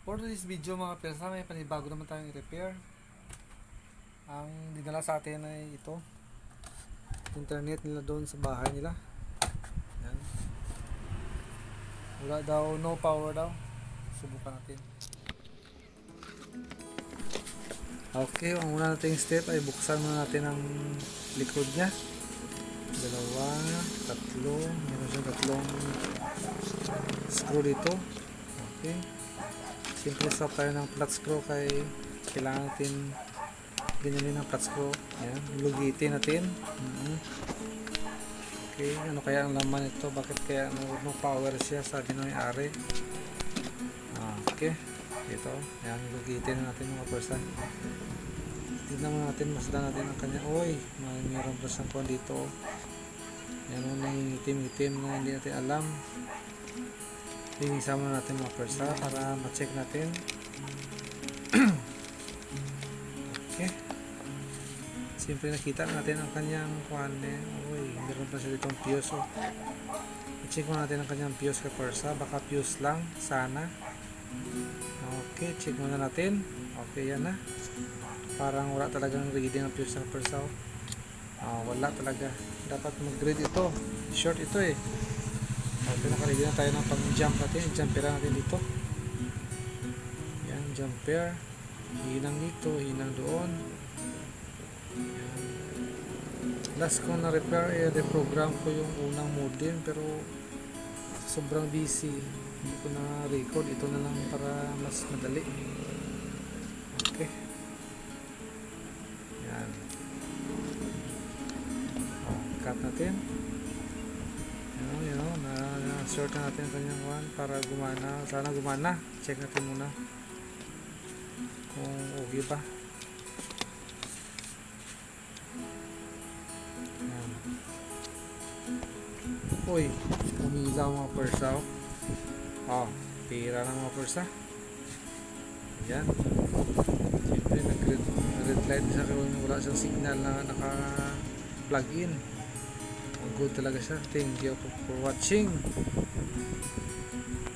For this video mga persa, may panibago naman tayong i-repair. Ang dinala sa atin ay ito, internet nila doon sa bahay nila. Yan. Wala daw, no power daw. Subukan natin. Okay, ang una nating step ay buksan muna natin ang likod niya. Dalawa, tatlo, meron siyang tatlong screw dito. Okay, simple swap tayo ng flat screw kay kailangan natin ganyanin ng flat screw. Ayan, lugitin natin. Okay, ano kaya ang laman ito? Bakit kaya no power siya? Sabi ng may-ari. Okay, ito. Ayan, lugitin natin mga person. Tignan mo natin, masdan natin ang kanya. Oy, mayroon pa siyang kuwan dito. Ayan, may itim-itim na hindi natin alam. Linisan muna natin mga persa para ma-check natin. Okay. Siyempre nakita natin ang kanyang kuwan eh. Uy, meron pa siya ditong fuse. Oh. I-check muna natin ang kanyang fuse kay persa. Baka fuse lang. Sana. Okay, check muna natin. Okay, yan na. Parang wala talagang reading ang fuse ng persa. Wala talaga. Dapat mag-read ito. Short ito eh. Okay, nakaready na tayo ng pang-jump natin. I-jumper natin dito. Yan, jumper. Hinang dito, hinang doon. Yan. Last ko na repair, reprogram ko yung unang modem pero sobrang busy. Hindi ko na record. Ito na lang para mas madali. Okay. Yan. Cut natin. Na-sort na natin ang kanyang one para gumana. Sana gumana. Check natin muna kung okay pa. Ayan. Uy, umilaw mga persa. Pira ng mga persa. Ayan. Siyempre nag-red light siya kung wala siyang signal na naka-plug in. Good talaga siya. Thank you for watching.